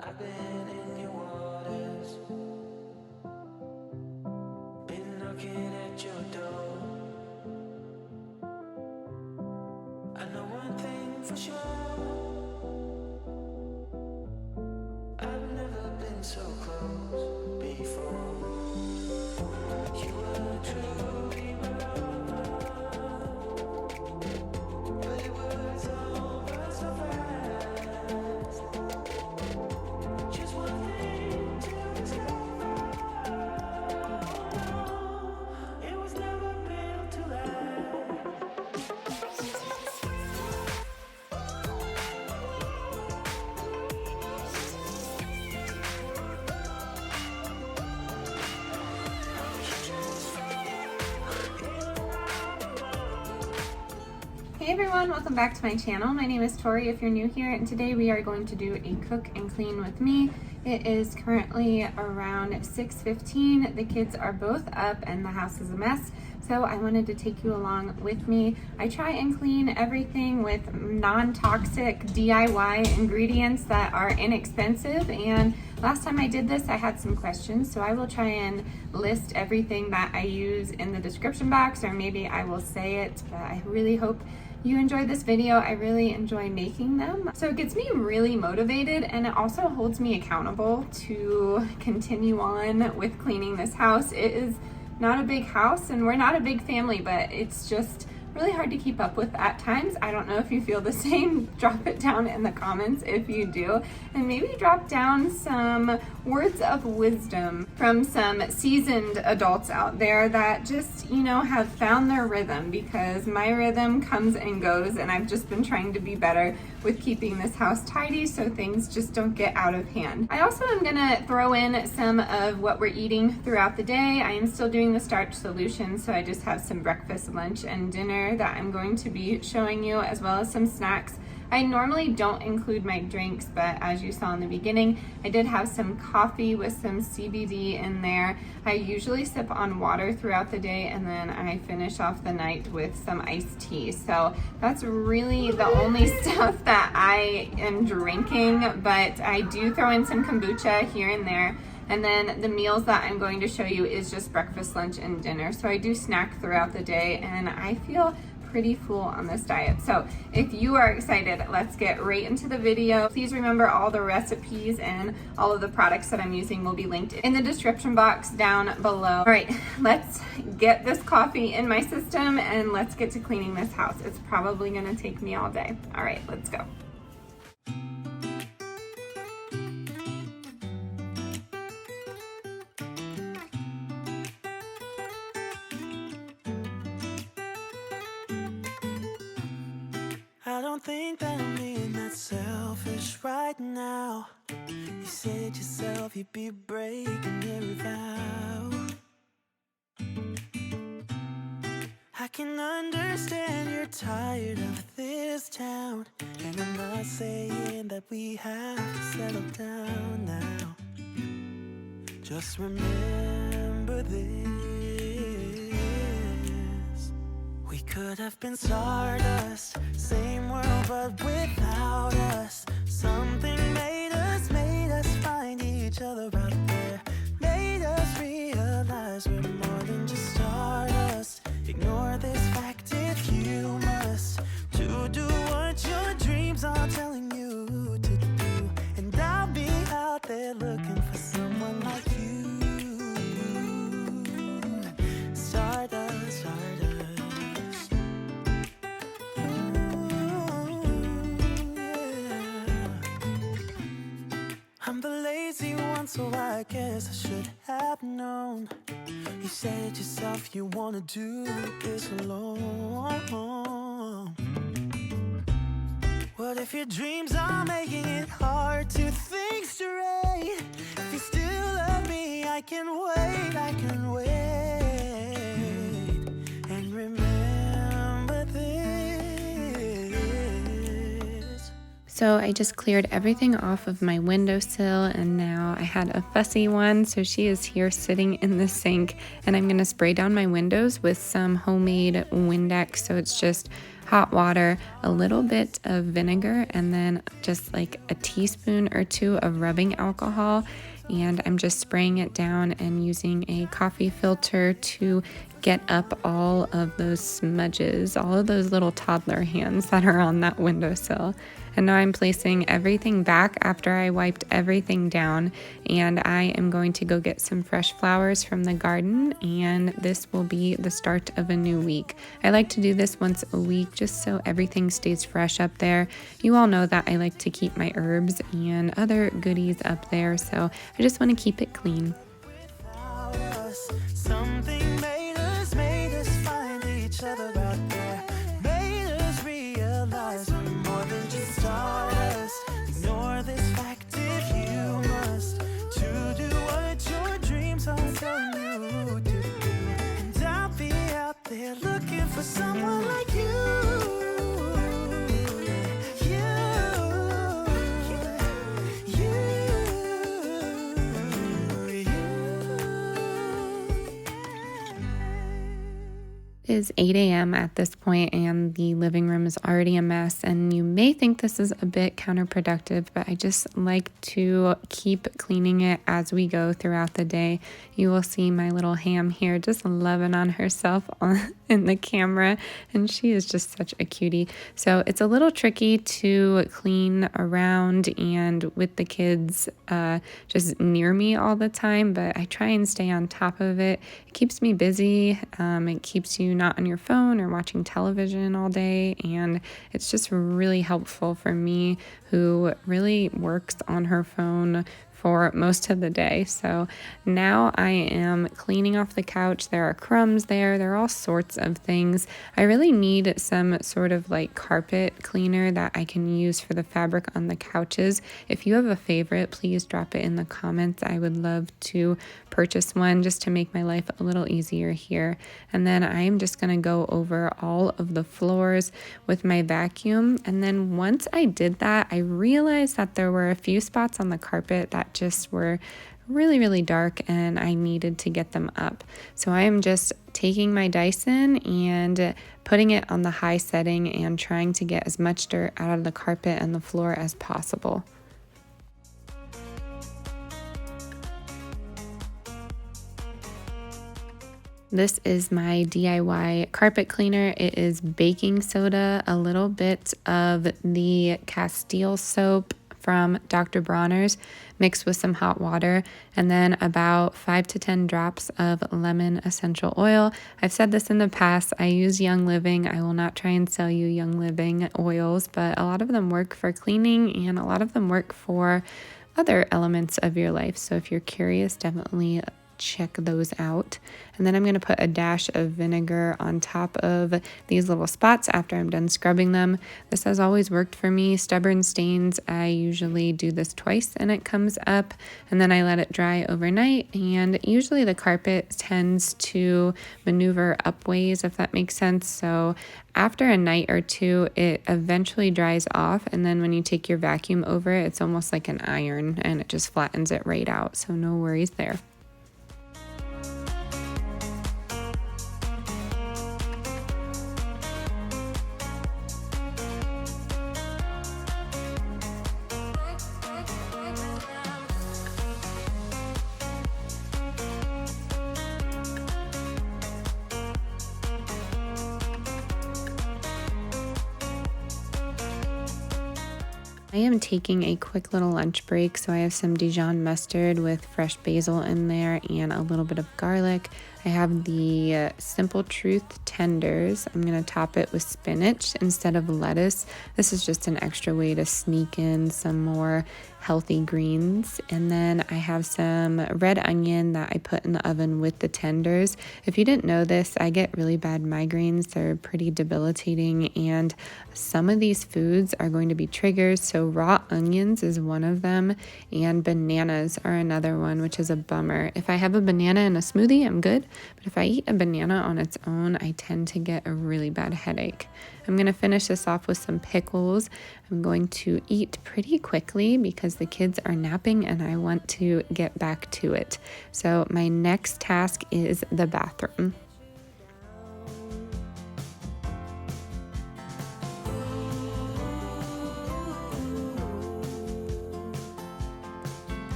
I've been in your waters, been knocking at your door. I know one thing for sure, I've never been so close before. You were truly my love, but it was over so fast. Just one thing to discover, it was never built to last. Hey everyone, welcome back to my channel. My name is Tori if you're new here, and today we are going to do a cook and clean with me. It is currently around 6:15. The kids are both up and the house is a mess, so I wanted to take you along with me. I try and clean everything with non-toxic DIY ingredients that are inexpensive, and last time I did this I had some questions, so I will try and list everything that I use in the description box, or maybe I will say it, but I really hope you enjoyed this video. I really enjoy making them. So it gets me really motivated, and it also holds me accountable to continue on with cleaning this house. It is not a big house and we're not a big family, but it's just really hard to keep up with at times. I don't know if you feel the same. Drop it down in the comments if you do, and maybe drop down some words of wisdom from some seasoned adults out there that just, you know, have found their rhythm, because my rhythm comes and goes, and I've just been trying to be better with keeping this house tidy so things just don't get out of hand. I also am gonna throw in some of what we're eating throughout the day. I am still doing the starch solution, so I just have some breakfast, lunch, and dinner that I'm going to be showing you, as well as some snacks. I normally don't include my drinks, but as you saw in the beginning, I did have some coffee with some CBD in there. I usually sip on water throughout the day, and then I finish off the night with some iced tea. So that's really the only stuff that I am drinking, but I do throw in some kombucha here and there. And then the meals that I'm going to show you is just breakfast, lunch, and dinner. So I do snack throughout the day, and I feel pretty full on this diet. So if you are excited, let's get right into the video. Please remember, all the recipes and all of the products that I'm using will be linked in the description box down below. All right, let's get this coffee in my system and let's get to cleaning this house. It's probably gonna take me all day. All right, let's go. I don't think that I'm being that selfish right now. You said yourself you'd be breaking every vow. I can understand you're tired of this town, and I'm not saying that we have to settle down now. Just remember this: we could have been stardust, same world but without us. Something made us find each other out there, made us realize we're more than just stardust. Ignore this fact if you must, to do what your dreams are telling you to do, and I'll be out there looking for someone like you. Stardust, stardust. I'm the lazy one, so I guess I should have known. You said yourself you wanna do this alone. What if your dreams are making it hard to think straight? If you still love me, I can wait, I can wait. And remember this. So I just cleared everything off of my windowsill, and now I had a fussy one, so she is here sitting in the sink, and I'm going to spray down my windows with some homemade Windex, so it's just hot water, a little bit of vinegar, and then just like a teaspoon or two of rubbing alcohol. And I'm just spraying it down and using a coffee filter to get up all of those smudges, all of those little toddler hands that are on that windowsill. And now I'm placing everything back after I wiped everything down, and I am going to go get some fresh flowers from the garden, and this will be the start of a new week. I like to do this once a week just so everything stays fresh up there. You all know that I like to keep my herbs and other goodies up there, so I just want to keep it clean. Something made us find each other out there. Made us realize we're more than just stardust. Ignore this fact if you must. To do what your dreams are telling you to do. And I'll be out there looking for someone like you. It is 8 a.m. at this point, and the living room is already a mess, and you may think this is a bit counterproductive, but I just like to keep cleaning it as we go throughout the day. You will see my little ham here just loving on herself in the camera, and she is just such a cutie. So it's a little tricky to clean around and with the kids just near me all the time, but I try and stay on top of it. It keeps me busy. It keeps you not on your phone or watching television all day, and it's just really helpful for me who really works on her phone for most of the day. So now I am cleaning off the couch. There are crumbs there. There are all sorts of things. I really need some sort of like carpet cleaner that I can use for the fabric on the couches. If you have a favorite, please drop it in the comments. I would love to purchase one just to make my life a little easier here. And then I'm just going to go over all of the floors with my vacuum. And then once I did that, I realized that there were a few spots on the carpet that just were really, really dark, and I needed to get them up. So I am just taking my Dyson and putting it on the high setting and trying to get as much dirt out of the carpet and the floor as possible. This is my DIY carpet cleaner. It is baking soda, a little bit of the Castille soap from Dr. Bronner's mixed with some hot water, and then about 5 to 10 drops of lemon essential oil. I've said this in the past, I use Young Living. I will not try and sell you Young Living oils, but a lot of them work for cleaning and a lot of them work for other elements of your life. So if you're curious, definitely check those out. And then I'm going to put a dash of vinegar on top of these little spots after I'm done scrubbing them. This has always worked for me. Stubborn stains, I usually do this twice and it comes up, and then I let it dry overnight, and usually the carpet tends to maneuver upways, if that makes sense. So after a night or two, it eventually dries off, and then when you take your vacuum over it, it's almost like an iron and it just flattens it right out. So no worries there. I am taking a quick little lunch break, so I have some Dijon mustard with fresh basil in there and a little bit of garlic. I have the Simple Truth tenders. I'm going to top it with spinach instead of lettuce. This is just an extra way to sneak in some more healthy greens. And then I have some red onion that I put in the oven with the tenders. If you didn't know this, I get really bad migraines. They're pretty debilitating, and some of these foods are going to be triggers. So raw onions is one of them, and bananas are another one, which is a bummer. If I have a banana in a smoothie, I'm good. But if I eat a banana on its own, I tend to get a really bad headache. I'm going to finish this off with some pickles. I'm going to eat pretty quickly because the kids are napping and I want to get back to it. So my next task is the bathroom.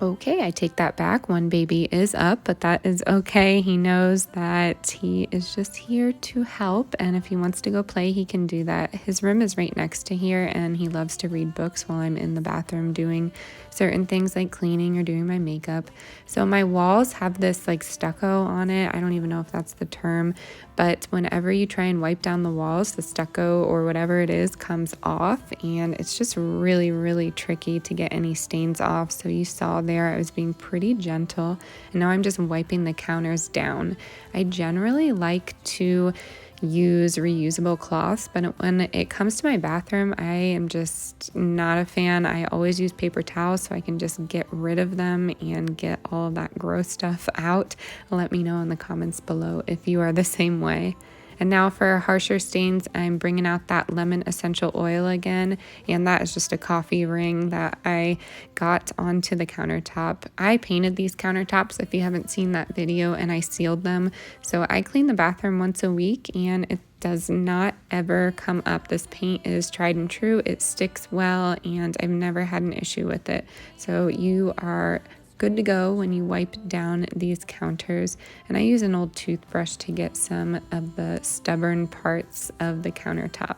Okay, I take that back. One baby is up, but that is okay. He knows that he is just here to help, and if he wants to go play, he can do that. His room is right next to here, and he loves to read books while I'm in the bathroom doing certain things like cleaning or doing my makeup. So my walls have this like stucco on it. I don't even know if that's the term, but whenever you try and wipe down the walls, the stucco or whatever it is comes off, and it's just really, really tricky to get any stains off. So you saw there I was being pretty gentle, and now I'm just wiping the counters down. I generally like to use reusable cloths, but when it comes to my bathroom, I am just not a fan. I always use paper towels so I can just get rid of them and get all of that gross stuff out. Let me know in the comments below if you are the same way. And now for harsher stains, I'm bringing out that lemon essential oil again, and that is just a coffee ring that I got onto the countertop. I painted these countertops, if you haven't seen that video, and I sealed them. So I clean the bathroom once a week, and it does not ever come up. This paint is tried and true. It sticks well, and I've never had an issue with it. So you are good to go when you wipe down these counters. And I use an old toothbrush to get some of the stubborn parts of the countertop.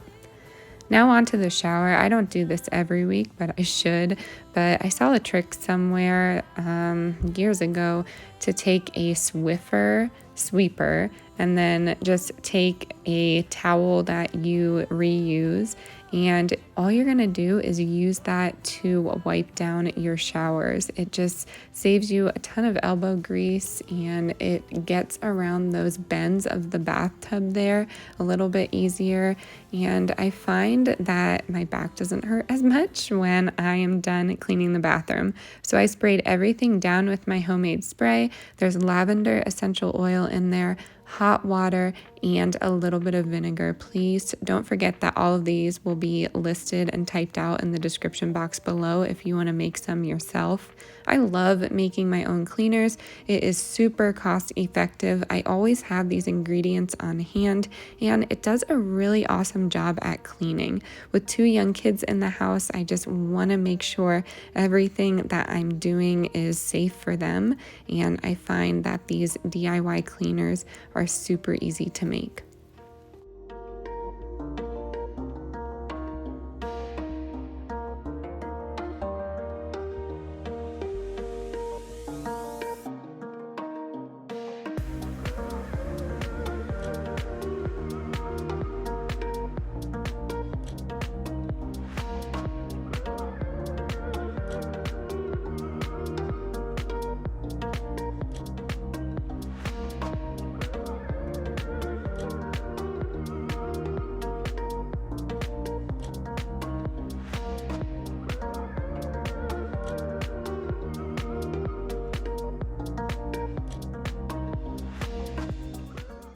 Now onto the shower. I don't do this every week, but I should. But I saw a trick somewhere years ago to take a sweeper, and then just take a towel that you reuse, and all you're gonna do is use that to wipe down your showers. It just saves you a ton of elbow grease, and it gets around those bends of the bathtub there a little bit easier. And I find that my back doesn't hurt as much when I am done cleaning the bathroom. So I sprayed everything down with my homemade spray. There's lavender essential oil in there, hot water, and a little bit of vinegar. Please don't forget that all of these will be listed and typed out in the description box below if you want to make some yourself. I love making my own cleaners. It is super cost effective. I always have these ingredients on hand, and it does a really awesome job at cleaning. With 2 young kids in the house, I just want to make sure everything that I'm doing is safe for them, and I find that these DIY cleaners are super easy to make.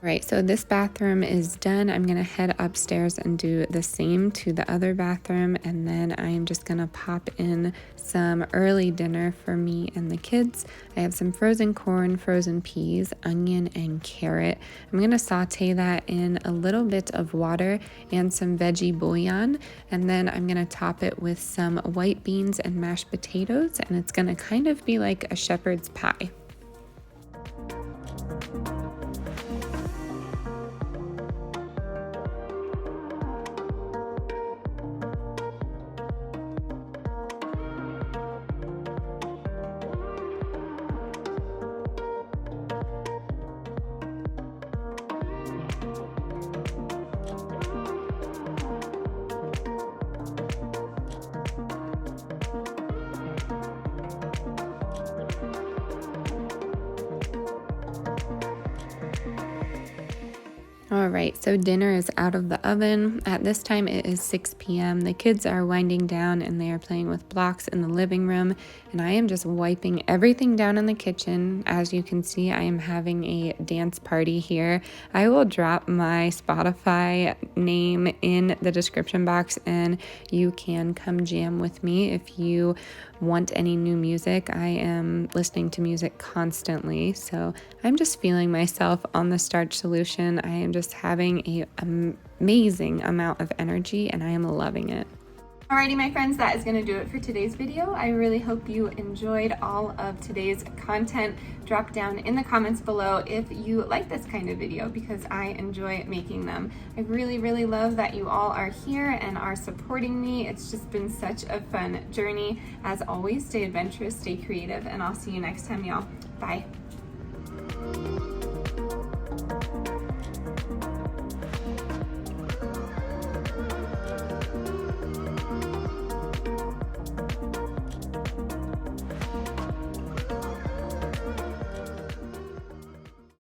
Right, so this bathroom is done. I'm gonna head upstairs and do the same to the other bathroom, and then I'm just gonna pop in some early dinner for me and the kids. I have some frozen corn, frozen peas, onion, and carrot. I'm gonna saute that in a little bit of water and some veggie bouillon, and then I'm gonna top it with some white beans and mashed potatoes, and it's gonna kind of be like a shepherd's pie. All right, so dinner is out of the oven. At this time, it is 6 p.m. The kids are winding down and they are playing with blocks in the living room, and I am just wiping everything down in the kitchen. As you can see, I am having a dance party here. I will drop my Spotify name in the description box, and you can come jam with me if you want any new music. I am listening to music constantly, so I'm just feeling myself on the starch solution. I am just having an amazing amount of energy, and I am loving it. Alrighty, my friends, that is going to do it for today's video. I really hope you enjoyed all of today's content. Drop down in the comments below if you like this kind of video, because I enjoy making them. I really love that you all are here and are supporting me. It's just been such a fun journey. As always, stay adventurous, stay creative, and I'll see you next time, y'all. Bye.